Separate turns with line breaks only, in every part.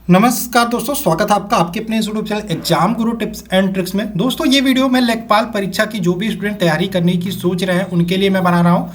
नमस्कार दोस्तों, स्वागत है आपका आपके अपने YouTube channel exam Guru tips and tricks में। दोस्तों ये वीडियो मैं लेखपाल परीक्षा की जो भी स्टूडेंट तैयारी करने की सोच रहे हैं उनके लिए मैं बना रहा हूं।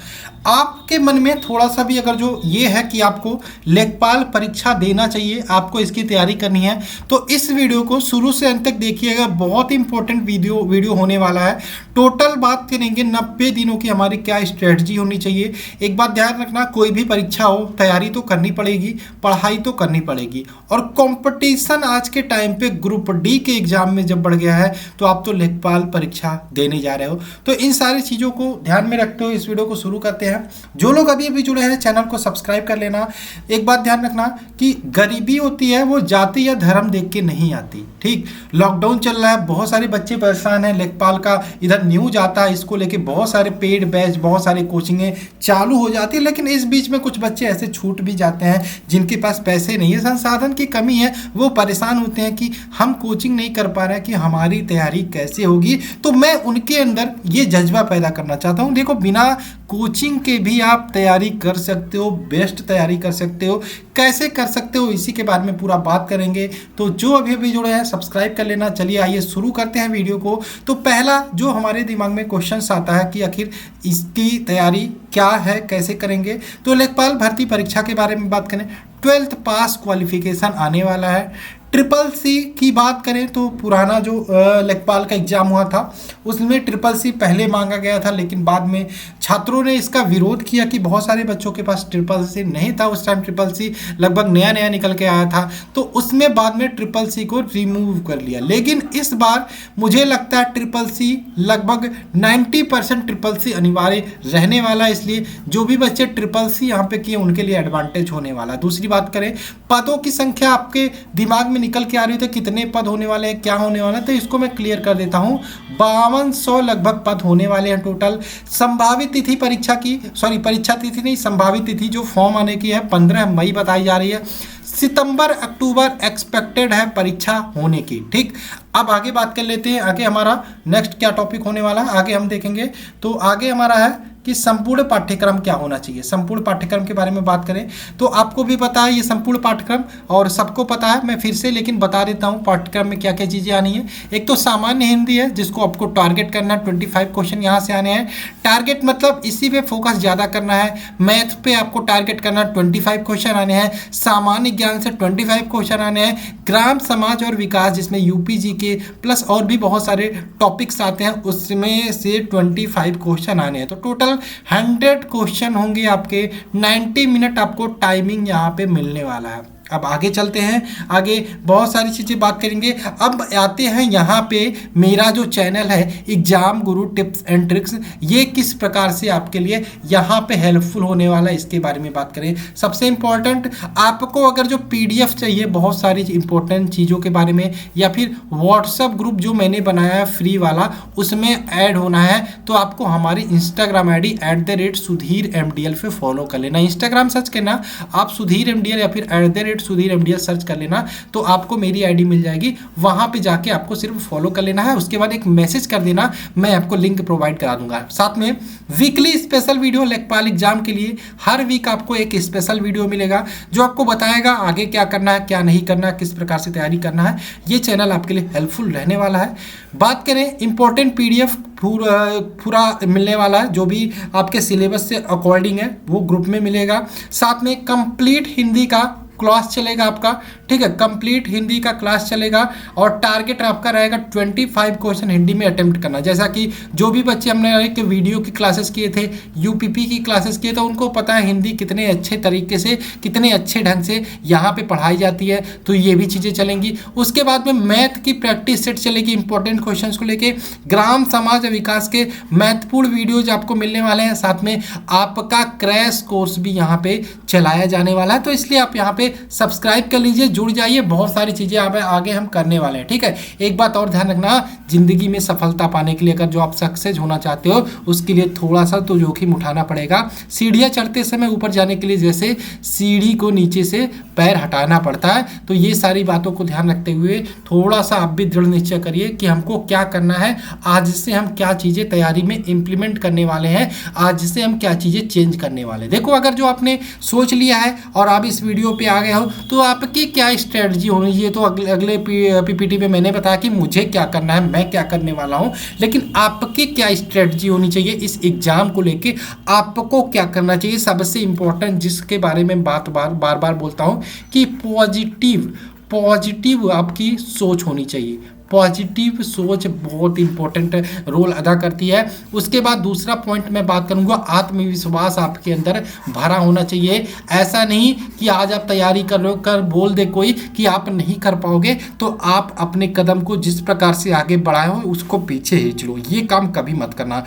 आपके मन में थोड़ा सा भी अगर जो ये है कि आपको लेखपाल परीक्षा देना चाहिए, आपको इसकी तैयारी करनी है, तो इस वीडियो को शुरू से अंत तक देखिएगा। बहुत इंपॉर्टेंट वीडियो होने वाला है। टोटल बात करेंगे 90 दिनों की हमारी क्या स्ट्रेटजी होनी चाहिए। एक बात ध्यान रखना, कोई भी परीक्षा हो तैयारी तो करनी पड़ेगी, पढ़ाई तो करनी पड़ेगी। और कंपटीशन आज के टाइम पे ग्रुप डी के एग्जाम में जब बढ़ गया है तो आप तो लेखपाल परीक्षा देने जा रहे हो। तो इन सारी चीज़ों को ध्यान में रखते हुए इस वीडियो को शुरू करते हैं। जो लोग अभी अभी जुड़े हैं चैनल को सब्सक्राइब कर लेना। एक बात ध्यान रखना कि गरीबी होती है वो जाति या धर्म देख के नहीं आती। ठीक, लॉकडाउन चल रहा है, बहुत सारे बच्चे परेशान हैं। लेखपाल का इधर न्यूज आता है, इसको लेके बहुत सारे पेड बैच, बहुत सारे कोचिंगें चालू हो जाती है। लेकिन इस बीच में कुछ बच्चे ऐसे छूट भी जाते हैं जिनके पास पैसे नहीं है, संसाधन की कमी है। वो परेशान होते हैं कि हम कोचिंग नहीं कर पा रहे हैं, कि हमारी तैयारी कैसे होगी। तो मैं उनके अंदर ये जज्बा पैदा करना चाहता हूँ। देखो, बिना कोचिंग के भी आप तैयारी कर सकते हो, बेस्ट तैयारी कर सकते हो। कैसे कर सकते हो इसी के बारे में पूरा बात करेंगे। तो जो अभी अभी जुड़े हैं सब्सक्राइब कर लेना। चलिए आइए शुरू करते हैं वीडियो को। तो पहला जो हमारे दिमाग में क्वेश्चन आता है कि आखिर इसकी तैयारी क्या है, कैसे करेंगे। तो लेखपाल भर्ती परीक्षा के बारे में बात करें, 12th पास क्वालिफिकेशन आने वाला है। ट्रिपल सी की बात करें तो पुराना जो लेखपाल का एग्जाम हुआ था उसमें ट्रिपल सी पहले मांगा गया था, लेकिन बाद में छात्रों ने इसका विरोध किया कि बहुत सारे बच्चों के पास ट्रिपल सी नहीं था। उस टाइम ट्रिपल सी लगभग नया नया निकल के आया था, तो उसमें बाद में ट्रिपल सी को रिमूव कर लिया। लेकिन इस बार मुझे लगता है ट्रिपल सी लगभग 90% ट्रिपल सी अनिवार्य रहने वाला है। इसलिए जो भी बच्चे ट्रिपल सी यहाँ पे किए उनके लिए एडवांटेज होने वाला है। दूसरी बात करें, पदों की संख्या आपके दिमाग में निकल के आ रही है, तो कितने पद होने वाले हैं, क्या होने वाला है, तो इसको मैं क्लियर कर देता हूं। 5200 लगभग पद होने वाले हैं टोटल। संभावित तिथि परीक्षा की, परीक्षा तिथि नहीं, संभावित तिथि जो फॉर्म आने की है 15 मई बताई जा रही है। सितंबर अक्टूबर एक्सपेक्टेड है परीक्षा होने की। ठीक, अब आगे बात कर लेते हैं। आगे हमारा नेक्स्ट क्या टॉपिक होने वाला है आगे हम देखेंगे। तो आगे हमारा है कि संपूर्ण पाठ्यक्रम क्या होना चाहिए। संपूर्ण पाठ्यक्रम के बारे में बात करें तो आपको भी पता है ये संपूर्ण पाठ्यक्रम, और सबको पता है, मैं फिर से लेकिन बता देता हूँ पाठ्यक्रम में क्या क्या चीज़ें आनी है। एक तो सामान्य हिंदी है जिसको आपको टारगेट करना है, 25 क्वेश्चन यहाँ से आने हैं। टारगेट मतलब इसी पे फोकस ज़्यादा करना है। मैथ पे आपको टारगेट करना है, 25 क्वेश्चन आने हैं। सामान्य ज्ञान से 25 क्वेश्चन आने हैं। ग्राम समाज और विकास जिसमें यूपीजी के प्लस और भी बहुत सारे टॉपिक्स आते हैं उसमें से 25 क्वेश्चन आने हैं। तो टोटल 100 क्वेश्चन होंगे आपके। 90 मिनट आपको टाइमिंग यहाँ पे मिलने वाला है। अब आगे चलते हैं, आगे बहुत सारी चीज़ें बात करेंगे। अब आते हैं यहाँ पे मेरा जो चैनल है exam Guru tips and tricks, ये किस प्रकार से आपके लिए यहाँ पे हेल्पफुल होने वाला है इसके बारे में बात करें। सबसे इम्पोर्टेंट, आपको अगर जो पीडीएफ चाहिए बहुत सारी इंपॉर्टेंट चीज़ों के बारे में, या फिर व्हाट्सएप ग्रुप जो मैंने बनाया है फ्री वाला उसमें ऐड होना है, तो आपको हमारी Instagram I D @Sudhir MDL पे फॉलो कर लेना। इंस्टाग्राम सर्च करना आप सुधीर MDL या फिर @सुधीर MDL सर्च कर लेना, तो आपको मेरी आईडी मिल जाएगी। वहां पे जाके आपको सिर्फ फॉलो कर लेना है। उसके बाद एक मैसेज कर देना, मैं आपको लिंक प्रोवाइड करा दूंगा। साथ में वीकली स्पेशल वीडियो लेखपाल एग्जाम के लिए हर वीक आपको एक स्पेशल वीडियो मिलेगा जो आपको बताएगा आगे क्या करना है, क्या नहीं करना है, किस प्रकार से तैयारी करना है। ये चैनल आपके लिए हेल्पफुल रहने वाला है। बात करें इंपॉर्टेंट पीडीएफ पूरा मिलने वाला है, जो भी आपके सिलेबस से अकॉर्डिंग है वो ग्रुप में मिलेगा। साथ में कंप्लीट हिंदी का क्लास चलेगा आपका। ठीक है, कंप्लीट हिंदी का क्लास चलेगा और टारगेट आपका रहेगा 25 क्वेश्चन हिंदी में अटेम्प्ट करना। जैसा कि जो भी बच्चे हमने एक वीडियो की क्लासेस किए थे, यूपीपी की क्लासेस किए, तो उनको पता है हिंदी कितने अच्छे तरीके से, कितने अच्छे ढंग से यहाँ पे पढ़ाई जाती है। तो ये भी चीज़ें चलेंगी। उसके बाद में मैथ की प्रैक्टिस सेट चलेगी इंपॉर्टेंट क्वेश्चन को लेके। ग्राम समाज विकास के महत्वपूर्ण वीडियोज आपको मिलने वाले हैं। साथ में आपका क्रैश कोर्स भी यहाँ पे चलाया जाने वाला है। तो इसलिए आप यहाँ पे सब्सक्राइब कर लीजिए, जुड़ जाइए। बहुत सारी चीज़ें आगे हम करने वाले हैं। ठीक है, एक बात और ध्यान रखना, जिंदगी में सफलता पाने के लिए अगर जो आप सक्सेस होना चाहते हो उसके लिए थोड़ा सा तो जोखिम उठाना पड़ेगा। सीढ़ियाँ चढ़ते समय ऊपर जाने के लिए जैसे सीढ़ी को नीचे से पैर हटाना पड़ता है। तो ये सारी बातों को ध्यान रखते हुए थोड़ा सा आप भी दृढ़ निश्चय करिए कि हमको क्या करना है, आज से हम क्या चीज़ें तैयारी में इम्प्लीमेंट करने वाले हैं, आज से हम क्या चीज़ें चेंज करने वाले हैं। देखो, अगर जो आपने सोच लिया है और आप इस वीडियो पे आ गए हो तो आपकी क्या स्ट्रेटजी होनी चाहिए। तो अगले पीपीटी में मैंने बताया कि मुझे क्या करना है, मैं क्या करने वाला हूँ, लेकिन आपकी क्या स्ट्रेटजी होनी चाहिए इस एग्जाम को लेके, आपको क्या करना चाहिए। सबसे इंपॉर्टेंट जिसके बारे में बार बार बोलता हूँ कि पॉजिटिव आपकी सोच होनी चाहिए। पॉजिटिव सोच बहुत इंपॉर्टेंट रोल अदा करती है। उसके बाद दूसरा पॉइंट मैं बात करूंगा, आत्मविश्वास आपके अंदर भरा होना चाहिए। ऐसा नहीं कि आज आप तैयारी कर बोल दे कोई कि आप नहीं कर पाओगे तो आप अपने कदम को जिस प्रकार से आगे बढ़ाए हो उसको पीछे खींच लो, ये काम कभी मत करना।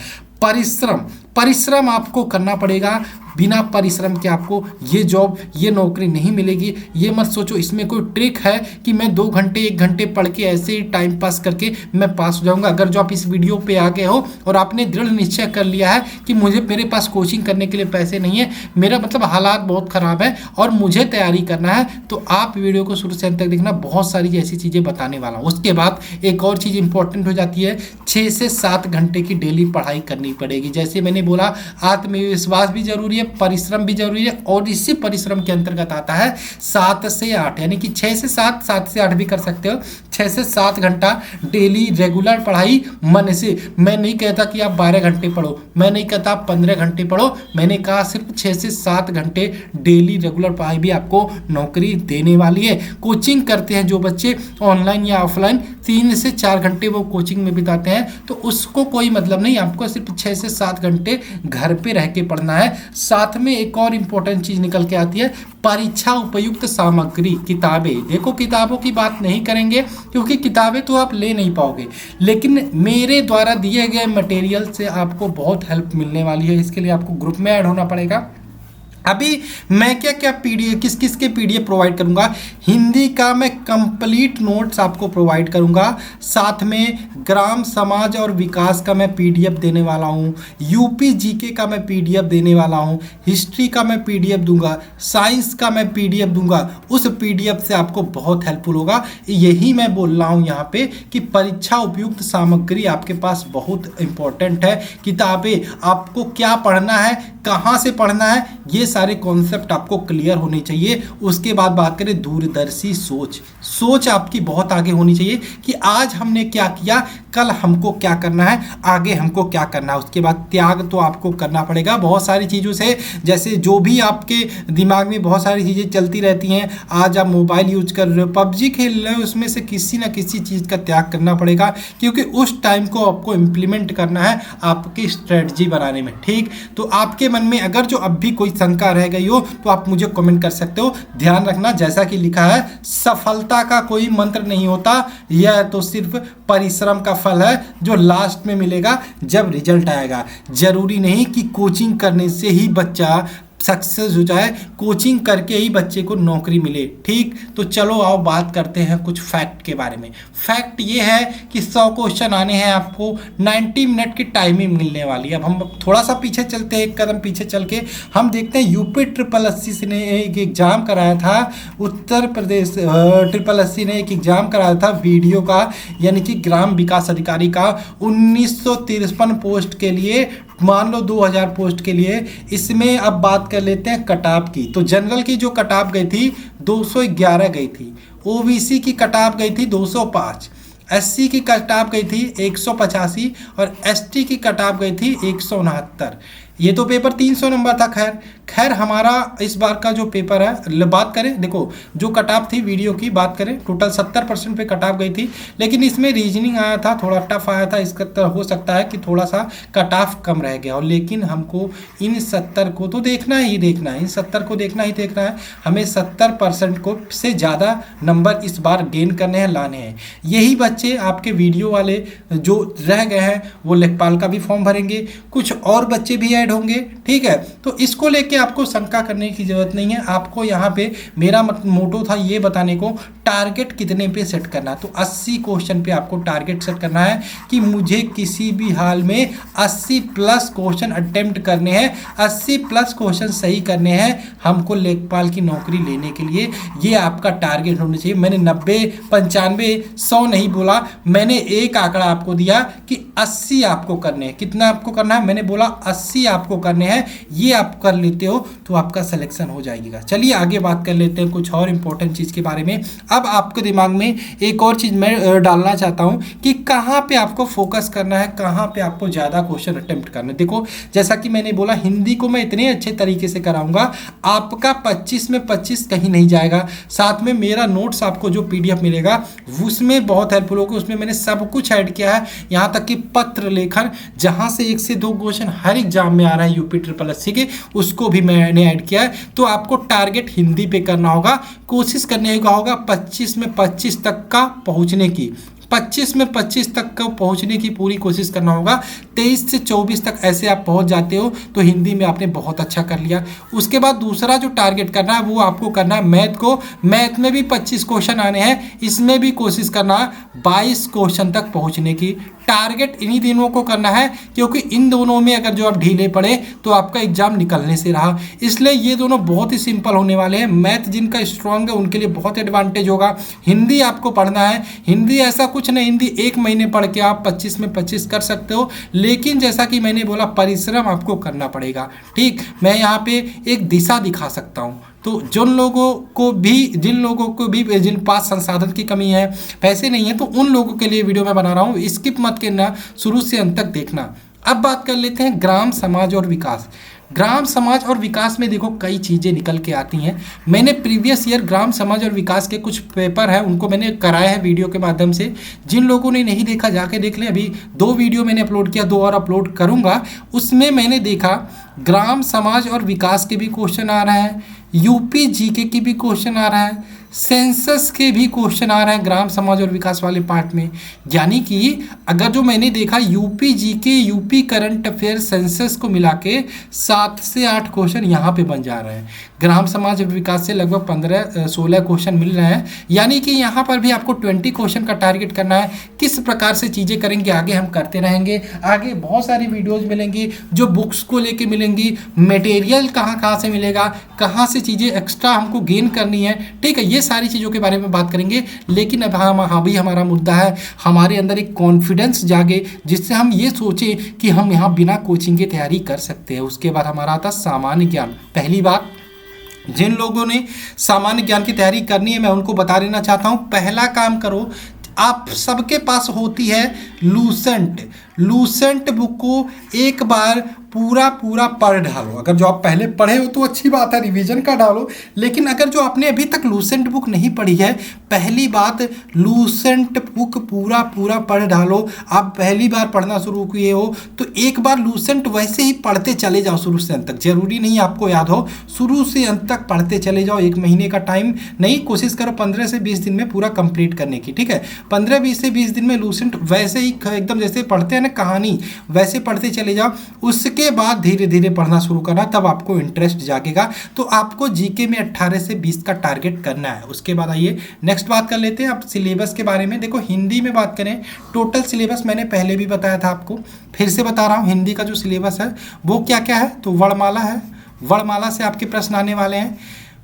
परिश्रम आपको करना पड़ेगा। बिना परिश्रम के आपको ये जॉब, ये नौकरी नहीं मिलेगी। ये मत सोचो इसमें कोई ट्रिक है कि मैं 2 घंटे 1 घंटे पढ़ के ऐसे ही टाइम पास करके मैं पास हो जाऊंगा। अगर जो आप इस वीडियो पे आ गए हो और आपने दृढ़ निश्चय कर लिया है कि मेरे पास कोचिंग करने के लिए पैसे नहीं है, मेरा मतलब हालात बहुत ख़राब है और मुझे तैयारी करना है, तो आप वीडियो को शुरू से अंत तक देखना। बहुत सारी ऐसी चीज़ें बताने वाला हूँ। उसके बाद एक और चीज़ इंपॉर्टेंट हो जाती है, 6 से 7 घंटे की डेली पढ़ाई करनी पड़ेगी। जैसे मैंने बोला, आत्मविश्वास भी जरूरी है, परिश्रम भी जरूरी है, और इसी परिश्रम के अंतर्गत आता है 7 से 8, यानी कि 6 से 7, 7 से 8 भी कर सकते हो। 6 से 7 घंटा डेली रेगुलर पढ़ाई मन से। मैं नहीं कहता कि आप 12 घंटे पढ़ो, मैं नहीं कहता आप 15 घंटे पढ़ो, मैंने कहा सिर्फ 6 से 7 घंटे डेली रेगुलर पढ़ाई भी आपको नौकरी देने वाली है। कोचिंग करते हैं जो बच्चे ऑनलाइन या ऑफलाइन, 3 से 4 घंटे वो कोचिंग में बिताते हैं, तो उसको कोई मतलब नहीं, आपको सिर्फ 6 से 7 घंटे घर पे रह के पढ़ना है। साथ में एक और इम्पोर्टेंट चीज़ निकल के आती है, परीक्षा उपयुक्त सामग्री, किताबें। देखो किताबों की बात नहीं करेंगे क्योंकि किताबें तो आप ले नहीं पाओगे, लेकिन मेरे द्वारा दिए गए मटेरियल से आपको बहुत हेल्प मिलने वाली है। इसके लिए आपको ग्रुप में ऐड होना पड़ेगा। अभी मैं क्या क्या पीडीएफ, किस के पीडीएफ प्रोवाइड करूंगा। हिंदी का मैं कंप्लीट नोट्स आपको प्रोवाइड करूंगा, साथ में ग्राम समाज और विकास का मैं पीडीएफ देने वाला हूं, यूपी जीके का मैं पीडीएफ देने वाला हूं, हिस्ट्री का मैं पीडीएफ दूंगा, साइंस का मैं पीडीएफ दूंगा। उस पीडीएफ से आपको बहुत हेल्पफुल होगा। यही मैं बोल रहा हूं यहाँ पे कि परीक्षा उपयुक्त सामग्री आपके पास बहुत इंपॉर्टेंट है। किताबें, आपको क्या पढ़ना है, कहाँ से पढ़ना है, ये सारे कॉन्सेप्ट आपको क्लियर होने चाहिए। उसके बाद बात करें दूरदर्शी सोच आपकी बहुत आगे होनी चाहिए कि आज हमने क्या किया, कल हमको क्या करना है, आगे हमको क्या करना है। उसके बाद त्याग तो आपको करना पड़ेगा बहुत सारी चीज़ों से। जैसे जो भी आपके दिमाग में बहुत सारी चीज़ें चलती रहती हैं, आज आप मोबाइल यूज कर रहे हो, पबजी खेल रहे हो, उसमें से किसी ना किसी चीज़ का त्याग करना पड़ेगा, क्योंकि उस टाइम को आपको इम्प्लीमेंट करना है आपकी स्ट्रेटजी बनाने में। ठीक, तो आपके मन में अगर जो अब भी कोई शंका रह गई हो तो आप मुझे कमेंट कर सकते हो। ध्यान रखना, जैसा कि लिखा है, सफलता का कोई मंत्र नहीं होता, यह तो सिर्फ परिश्रम का फल है जो लास्ट में मिलेगा जब रिजल्ट आएगा। जरूरी नहीं कि कोचिंग करने से ही बच्चा सक्सेस हो जाए, कोचिंग करके ही बच्चे को नौकरी मिले। ठीक, तो चलो आओ बात करते हैं कुछ फैक्ट के बारे में। फैक्ट ये है कि 100 क्वेश्चन आने हैं, आपको 90 मिनट की टाइमिंग मिलने वाली है। अब हम थोड़ा सा पीछे चलते हैं, एक कदम पीछे चल के हम देखते हैं यूपी SSSC ने एक एग्ज़ाम कराया था, उत्तर प्रदेश SSSC ने एक एग्ज़ाम कराया था वीडियो का, यानी कि ग्राम विकास अधिकारी का, 1953 पोस्ट के लिए, मान लो 2000 पोस्ट के लिए। इसमें अब बात कर लेते हैं कटाप की। तो जनरल की जो कटाप गई थी 211 गई थी, ओबीसी की कटाप गई थी 205, एससी की कटाप गई थी 185 और एसटी की कटाप गई थी 169। ये तो पेपर 300 नंबर था। खैर हमारा इस बार का जो पेपर है, बात करें, देखो जो कटाप थी वीडियो की बात करें, टोटल 70% पे कटाप गई थी, लेकिन इसमें रीजनिंग आया था, थोड़ा टफ आया था। इसका हो सकता है कि थोड़ा सा कटाफ कम रह गया हो, लेकिन हमको इन 70 को तो देखना ही देखना है, इन 70 को देखना ही देखना है। हमें 70% को से ज़्यादा नंबर इस बार गेन करने हैं, लाने हैं। यही बच्चे आपके वीडियो वाले जो रह गए हैं वो लेखपाल का भी फॉर्म भरेंगे, कुछ और बच्चे भी ऐड होंगे। ठीक है, तो इसको लेके आपको शंका करने की जरूरत नहीं है। आपको यहाँ पे मेरा मोटो था ये बताने को, टारगेट कितने पे सेट करना। तो 80 क्वेश्चन पे आपको टारगेट सेट करना है कि मुझे किसी भी हाल में 80 प्लस क्वेश्चन अटेम्प्ट करने हैं, 80 प्लस क्वेश्चन सही करने हैं हमको लेखपाल की नौकरी लेने के लिए। ये आपका टारगेट होना चाहिए। मैंने 90, 95, 100 नहीं बोला, मैंने एक आंकड़ा आपको दिया कि 80 आपको करने हैं। कितना आपको करना है, मैंने बोला 80 आपको करने हैं, ये आप कर लेते हो तो आपका सिलेक्शन हो जाएगा। चलिए आगे बात कर लेते हैं कुछ और इंपॉर्टेंट चीज़ के बारे में। अब आपके दिमाग में एक और चीज़ मैं डालना चाहता हूँ कि कहाँ पे आपको फोकस करना है, कहाँ पे आपको ज़्यादा क्वेश्चन अटेम्प्ट करना है। देखो जैसा कि मैंने बोला, हिंदी को मैं इतने अच्छे तरीके से कराऊंगा, आपका 25 में 25 कहीं नहीं जाएगा। साथ में मेरा नोट्स आपको जो PDF मिलेगा उसमें बहुत हेल्पफुल होगा। उसमें मैंने सब कुछ ऐड किया है, यहाँ तक कि पत्र लेखन, जहाँ से 1 से 2 क्वेश्चन हर एग्जाम में आ रहा है UP SSC के, उसको भी मैंने ऐड किया है। तो आपको टारगेट हिंदी पे करना होगा, कोशिश करने का होगा 25 में 25 तक का पहुँचने की, 25 में 25 तक का पहुंचने की पूरी कोशिश करना होगा। 23 से 24 तक ऐसे आप पहुंच जाते हो तो हिंदी में आपने बहुत अच्छा कर लिया। उसके बाद दूसरा जो टारगेट करना है वो आपको करना है मैथ को। मैथ में भी 25 क्वेश्चन आने हैं, इसमें भी कोशिश करना है 22 क्वेश्चन तक पहुंचने की। टारगेट इन्हीं दिनों को करना है, क्योंकि इन दोनों में अगर जो आप ढीले पड़े तो आपका एग्जाम निकलने से रहा। इसलिए ये दोनों बहुत ही सिंपल होने वाले हैं। मैथ जिनका स्ट्रांग है उनके लिए बहुत एडवांटेज होगा। हिंदी आपको पढ़ना है, हिंदी ऐसा कुछ नहीं, हिंदी 1 महीने पढ़ के आप 25 में 25 कर सकते हो, लेकिन जैसा कि मैंने बोला परिश्रम आपको करना पड़ेगा। ठीक, मैं यहाँ पे एक दिशा दिखा सकता हूँ। तो जिन लोगों को भी जिन पास संसाधन की कमी है, पैसे नहीं है, तो उन लोगों के लिए वीडियो मैं बना रहा हूँ, स्किप मत करना, शुरू से अंत तक देखना। अब बात कर लेते हैं ग्राम समाज और विकास। ग्राम समाज और विकास में देखो कई चीज़ें निकल के आती हैं। मैंने प्रीवियस ईयर ग्राम समाज और विकास के कुछ पेपर हैं उनको मैंने कराया है वीडियो के माध्यम से। जिन लोगों ने नहीं देखा जाके देख ले। अभी 2 वीडियो मैंने अपलोड किया, 2 और अपलोड करूँगा। उसमें मैंने देखा ग्राम समाज और विकास के भी क्वेश्चन आ रहे हैं, UP GK की भी क्वेश्चन आ रहा है, सेंसस के भी क्वेश्चन आ रहे हैं ग्राम समाज और विकास वाले पार्ट में। यानी कि अगर जो मैंने देखा UP GK, UP current affair, census को मिला के 7 से 8 क्वेश्चन यहाँ पे बन जा रहे हैं। ग्राम समाज और विकास से लगभग 15-16 क्वेश्चन मिल रहे हैं। यानी कि यहाँ पर भी आपको 20 क्वेश्चन का टारगेट करना है। किस प्रकार से चीज़ें करेंगे आगे हम करते रहेंगे। आगे बहुत सारी वीडियोज़ मिलेंगी जो बुक्स को लेके मिलेंगी, मटेरियल कहाँ से मिलेगा, कहाँ से चीज़ें एक्स्ट्रा हमको गेन करनी है। ठीक है, ये सारी चीज़ों के बारे में बात करेंगे। लेकिन अब अभी हमारा मुद्दा है हमारे अंदर एक कॉन्फिडेंस जागे, जिससे हम ये सोचें कि हम यहाँ बिना कोचिंग के तैयारी कर सकते हैं। उसके बाद हमारा आता सामान्य ज्ञान। पहली बात, जिन लोगों ने सामान्य ज्ञान की तैयारी करनी है मैं उनको बता देना चाहता हूँ, पहला काम करो, आप सबके पास होती है लूसेंट बुक को एक बार पूरा पढ़ डालो। अगर जो आप पहले पढ़े हो तो अच्छी बात है, रिवीजन का डालो। लेकिन अगर जो आपने अभी तक लूसेंट बुक नहीं पढ़ी है, पहली बात लूसेंट बुक पूरा पढ़ डालो। आप पहली बार पढ़ना शुरू किए हो तो एक बार लूसेंट वैसे ही पढ़ते चले जाओ शुरू से अंत तक। जरूरी नहीं आपको याद हो, शुरू से अंत तक पढ़ते चले जाओ। 1 महीने का टाइम नहीं, कोशिश करो 15 से 20 दिन में पूरा कंप्लीट करने की। ठीक है, 15 से 20 दिन में लूसेंट वैसे ही एकदम जैसे पढ़ते हैं ना कहानी, वैसे पढ़ते चले जाओ। उसके बाद धीरे धीरे पढ़ना शुरू करना, तब आपको इंटरेस्ट जागेगा। तो आपको जीके में 18 से 20 का टारगेट करना है। उसके बाद आइए नेक्स्ट बात कर लेते हैं अब सिलेबस के बारे में। देखो हिंदी में बात करें, टोटल सिलेबस मैंने पहले भी बताया था आपको, फिर से बता रहा हूँ। हिंदी का जो सिलेबस है वो क्या क्या है, तो वर्णमाला है, वर्णमाला से आपके प्रश्न आने वाले हैं।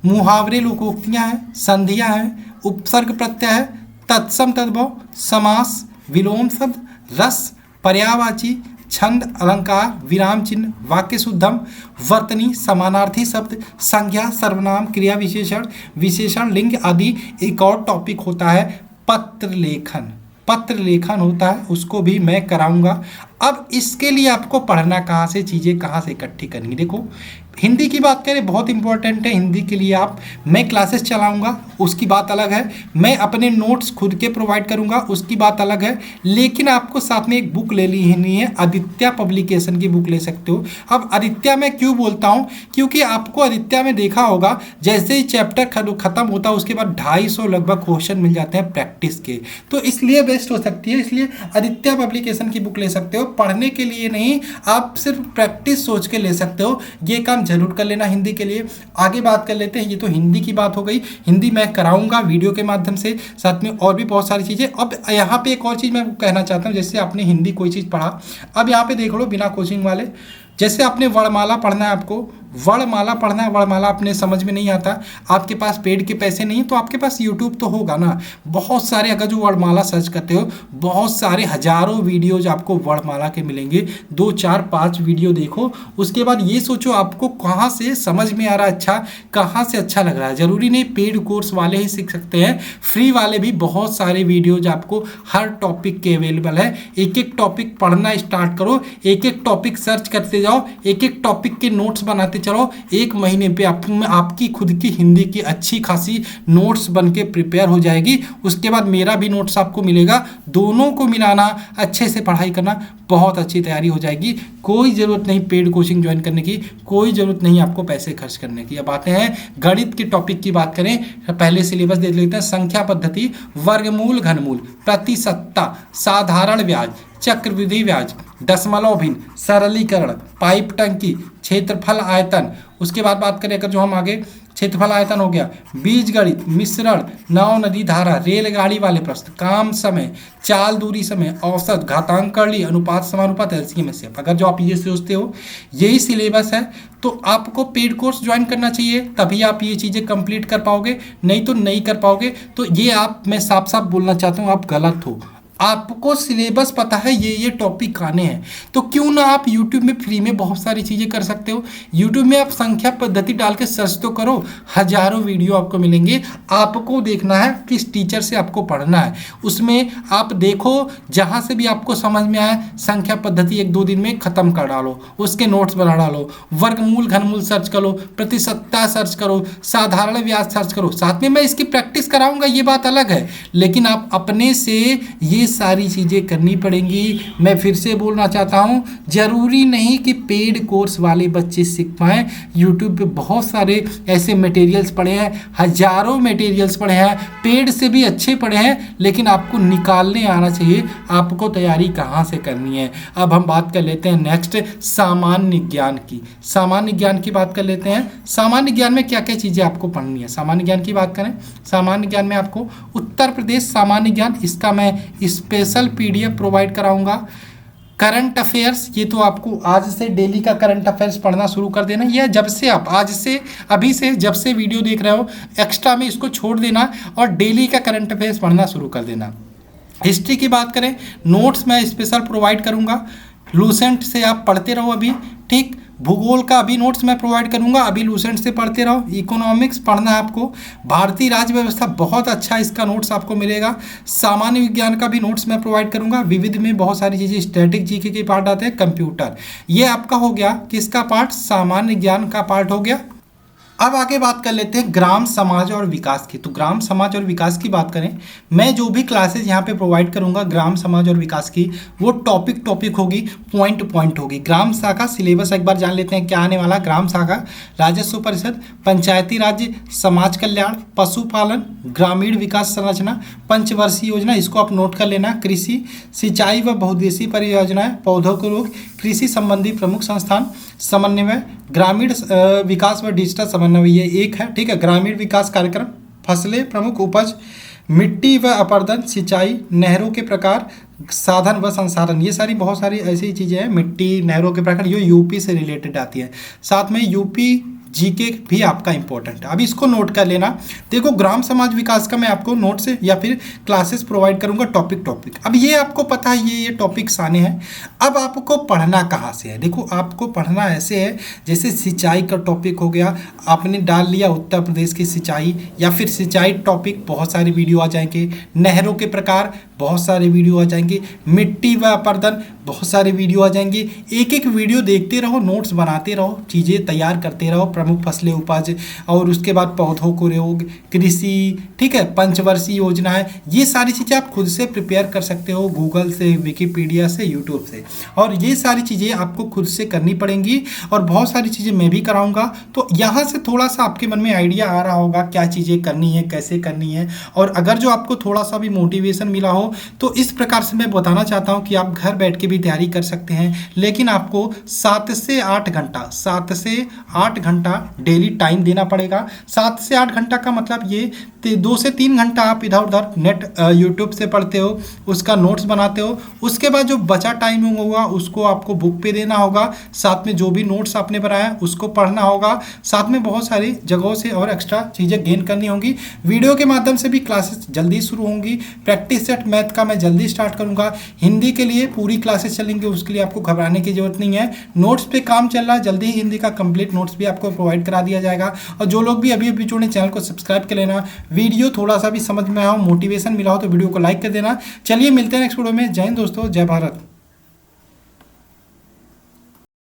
मुहावरे, लोकोक्तियाँ हैं, संधियाँ हैं, उपसर्ग प्रत्यय है, तत्सम तद्भव, समास, विलोम शब्द, रस, पर्यायवाची, छंद, अलंकार, विराम चिन्ह, वाक्य शुद्धम, वर्तनी, समानार्थी शब्द, संज्ञा, सर्वनाम, क्रिया विशेषण, विशेषण, लिंग आदि। एक और टॉपिक होता है पत्र लेखन होता है, उसको भी मैं कराऊंगा। अब इसके लिए आपको पढ़ना कहाँ से, चीज़ें कहाँ से इकट्ठी करनी। देखो हिंदी की बात करें, बहुत इंपॉर्टेंट है हिंदी के लिए। मैं क्लासेस चलाऊंगा, उसकी बात अलग है। मैं अपने नोट्स खुद के प्रोवाइड करूंगा, उसकी बात अलग है। लेकिन आपको साथ में एक बुक ले लेनी है, आदित्य पब्लिकेशन की बुक ले सकते हो। अब आदित्य मैं क्यों बोलता हूँ, क्योंकि आपको आदित्य में देखा होगा जैसे ही चैप्टर खत्म होता है उसके बाद 250 लगभग क्वेश्चन मिल जाते हैं प्रैक्टिस के, तो इसलिए बेस्ट हो सकती है। इसलिए आदित्य पब्लिकेशन की बुक ले सकते हो, पढ़ने के लिए नहीं, आप सिर्फ प्रैक्टिस सोच के ले सकते हो। ये काम जरूर कर लेना हिंदी के लिए। आगे बात कर लेते हैं, ये तो हिंदी की बात हो गई। हिंदी मैं कराऊंगा वीडियो के माध्यम से, साथ में और भी बहुत सारी चीज़ें। अब यहाँ पे एक और चीज़ मैं कहना चाहता हूँ, जैसे आपने हिंदी कोई चीज़ पढ़ा, अब यहाँ पे देख लो बिना कोचिंग वाले, जैसे आपने वर्णमाला पढ़ना है आपको, वर्णमाला पढ़ना है, वर्णमाला अपने समझ में नहीं आता, आपके पास पेड के पैसे नहीं तो आपके पास यूट्यूब तो होगा ना। बहुत सारे अगर जो वर्णमाला सर्च करते हो बहुत सारे हजारों वीडियोज आपको वर्णमाला के मिलेंगे। 2 4 5 वीडियो देखो, उसके बाद ये सोचो आपको कहाँ से समझ में आ रहा है, अच्छा कहाँ से अच्छा लग रहा है। जरूरी नहीं पेड कोर्स वाले ही सीख सकते हैं, फ्री वाले भी बहुत सारे वीडियोज आपको हर टॉपिक के अवेलेबल है। एक एक टॉपिक पढ़ना स्टार्ट करो, एक एक टॉपिक सर्च करते जाओ, एक एक टॉपिक के नोट्स बनाते चलो। 1 महीने पे आपकी खुद की हिंदी की अच्छी खासी नोट्स बन के प्रिपेयर हो जाएगी। उसके बाद मेरा भी नोट्स आपको मिलेगा, दोनों को मिलाना, अच्छे से पढ़ाई करना, बहुत अच्छी तैयारी हो जाएगी। कोई ज़रूरत नहीं पेड कोचिंग ज्वाइन करने की, कोई ज़रूरत नहीं आपको पैसे खर्च करने की। अब आते हैं गणित के टॉपिक की बात करें, पहले सिलेबस देख लेते हैं। संख्या पद्धति, वर्गमूल, घनमूल, प्रतिशतता, साधारण ब्याज, चक्रवृद्धि ब्याज, दशमलव भिन्न, सरलीकरण, पाइप टंकी, क्षेत्रफल आयतन। उसके बाद बात करें अगर जो हम आगे, क्षेत्रफल आयतन हो गया, बीजगणित, मिश्रण, नाव नदी धारा, रेलगाड़ी वाले प्रश्न, काम समय, चाल दूरी समय, औसत, घातांक करली, अनुपात समानुपात, एलसीएम एचसीएफ। अगर जो आप ये सोचते हो यही सिलेबस है तो आपको पेड कोर्स ज्वाइन करना चाहिए, तभी आप ये चीज़ें कंप्लीट कर पाओगे, नहीं तो नहीं कर पाओगे। तो ये आप, मैं साफ साफ बोलना चाहता हूँ, आप गलत हो। आपको सिलेबस पता है ये टॉपिक आने हैं, तो क्यों ना आप YouTube में फ्री में बहुत सारी चीज़ें कर सकते हो। YouTube में आप संख्या पद्धति डाल के सर्च तो करो, हजारों वीडियो आपको मिलेंगे। आपको देखना है किस टीचर से आपको पढ़ना है, उसमें आप देखो, जहाँ से भी आपको समझ में आए संख्या पद्धति 1-2 दिन में ख़त्म कर डालो, उसके नोट्स बना डालो। वर्गमूल घनमूल सर्च करो, प्रतिशतता सर्च करो, साधारण ब्याज सर्च करो। साथ में मैं इसकी प्रैक्टिस कराऊंगा, ये बात अलग है, लेकिन आप अपने से ये सारी चीज़ें करनी पड़ेंगी। मैं फिर से बोलना चाहता हूँ, ज़रूरी नहीं कि पेड कोर्स वाले बच्चे सीख पाएँ। यूट्यूब पे बहुत सारे ऐसे मटेरियल्स पड़े हैं, हजारों मटेरियल्स पड़े हैं, पेड से भी अच्छे पड़े हैं, लेकिन आपको निकालने आना चाहिए आपको तैयारी कहाँ से करनी है। अब हम बात कर लेते हैं नेक्स्ट सामान्य ज्ञान की। सामान्य ज्ञान की बात कर लेते हैं। सामान्य ज्ञान में क्या क्या चीज़ें आपको पढ़नी है। सामान्य ज्ञान की बात करें, सामान्य ज्ञान में आपको उत्तर प्रदेश सामान्य ज्ञान, इसका मैं स्पेशल PDF प्रोवाइड कराऊंगा। करंट अफेयर्स, ये तो आपको आज से डेली का करंट अफेयर्स पढ़ना शुरू कर देना। यह जब से आप आज से अभी से जब से वीडियो देख रहे हो एक्स्ट्रा में इसको छोड़ देना और डेली का करंट अफेयर्स पढ़ना शुरू कर देना। हिस्ट्री की बात करें, नोट्स मैं स्पेशल प्रोवाइड करूंगा, लूसेंट से आप पढ़ते रहो अभी, ठीक। भूगोल का अभी नोट्स मैं प्रोवाइड करूंगा, अभी लूसेंट से पढ़ते रहो। इकोनॉमिक्स पढ़ना है आपको, भारतीय राज्य व्यवस्था बहुत अच्छा इसका नोट्स आपको मिलेगा। सामान्य विज्ञान का भी नोट्स मैं प्रोवाइड करूंगा। विविध में बहुत सारी चीज़ें, स्टैटिक जीके के पार्ट आते हैं, कंप्यूटर, ये आपका हो गया किसका पार्ट, सामान्य ज्ञान का पार्ट हो गया। अब आगे बात कर लेते हैं ग्राम समाज और विकास की। तो ग्राम समाज और विकास की बात करें, मैं जो भी क्लासेस यहाँ पे प्रोवाइड करूँगा ग्राम समाज और विकास की, वो टॉपिक होगी, पॉइंट होगी। ग्राम शाखा सिलेबस एक बार जान लेते हैं क्या आने वाला। ग्राम शाखा राजस्व परिषद, पंचायती राज्य, समाज कल्याण, पशुपालन, ग्रामीण विकास संरचना, पंचवर्षीय योजना, इसको आप नोट कर लेना। कृषि, सिंचाई व बहुउद्देशीय परियोजनाएं, पौधों के रोग, कृषि संबंधी प्रमुख संस्थान, समन्वय, ग्रामीण विकास व डिजिटल समन्वय, ये एक है, ठीक है। ग्रामीण विकास कार्यक्रम, फसलें, प्रमुख उपज, मिट्टी व अपरदन, सिंचाई, नहरों के प्रकार, साधन व संसाधन, ये सारी बहुत सारी ऐसी चीज़ें हैं। मिट्टी, नहरों के प्रकार, ये यूपी से रिलेटेड आती है। साथ में यूपी जीके भी आपका इंपॉर्टेंट है, अभी इसको नोट कर लेना। देखो ग्राम समाज विकास का मैं आपको नोट्स या फिर क्लासेस प्रोवाइड करूंगा टॉपिक। अब ये आपको पता है ये टॉपिक्स आने हैं। अब आपको पढ़ना कहाँ से है, देखो आपको पढ़ना ऐसे है जैसे सिंचाई का टॉपिक हो गया, आपने डाल लिया उत्तर प्रदेश की सिंचाई, या फिर सिंचाई टॉपिक बहुत सारे वीडियो आ जाएंगे, नहरों के प्रकार बहुत सारे वीडियो आ जाएंगे, मिट्टी व अपरदन बहुत सारे वीडियो आ जाएंगे। एक एक वीडियो देखते रहो, नोट्स बनाते रहो, चीज़ें तैयार करते रहो। प्रमुख फसलें, उपज, और उसके बाद पौधों को रोग, कृषि, ठीक है, पंचवर्षीय योजना है, ये सारी चीज़ें आप खुद से प्रिपेयर कर सकते हो गूगल से, विकिपीडिया से, यूट्यूब से। और ये सारी चीज़ें आपको खुद से करनी पड़ेंगी और बहुत सारी चीज़ें मैं भी कराऊंगा। तो यहाँ से थोड़ा सा आपके मन में आइडिया आ रहा होगा क्या चीज़ें करनी है, कैसे करनी है। और अगर जो आपको थोड़ा सा भी मोटिवेशन मिला हो तो इस प्रकार से मैं बताना चाहता हूँ कि आप घर बैठ के भी तैयारी कर सकते हैं, लेकिन आपको 7 से 8 घंटा घंटा डेली टाइम देना पड़ेगा। 7 से 8 घंटा का मतलब ये 2 से 3 घंटा आप इधर उधर नेट यूट्यूब से पढ़ते हो, उसका नोट्स बनाते हो। उसके बाद जो बचा टाइम होगा उसको आपको बुक पे देना होगा, साथ में जो भी नोट्स आपने बनाया उसको पढ़ना होगा, साथ में बहुत सारी जगहों से और एक्स्ट्रा चीज़ें गेन करनी होंगी। वीडियो के माध्यम से भी क्लासेस जल्दी शुरू होंगी। प्रैक्टिस सेट मैथ का मैं जल्दी स्टार्ट करूंगा। हिंदी के लिए पूरी क्लासेस चलेंगे, उसके लिए आपको घबराने की जरूरत नहीं है। नोट्स पे काम चल रहा है, जल्दी ही हिंदी का कंप्लीट नोट्स भी आपको प्रोवाइड करा दिया जाएगा। और जो लोग भी अभी अभी जुड़े चैनल को सब्सक्राइब कर लेना। वीडियो थोड़ा सा भी समझ में आया हो, मोटिवेशन मिला हो तो वीडियो को लाइक कर देना। चलिए मिलते हैं नेक्स्ट वीडियो में। जय हिंद दोस्तों, जय भारत।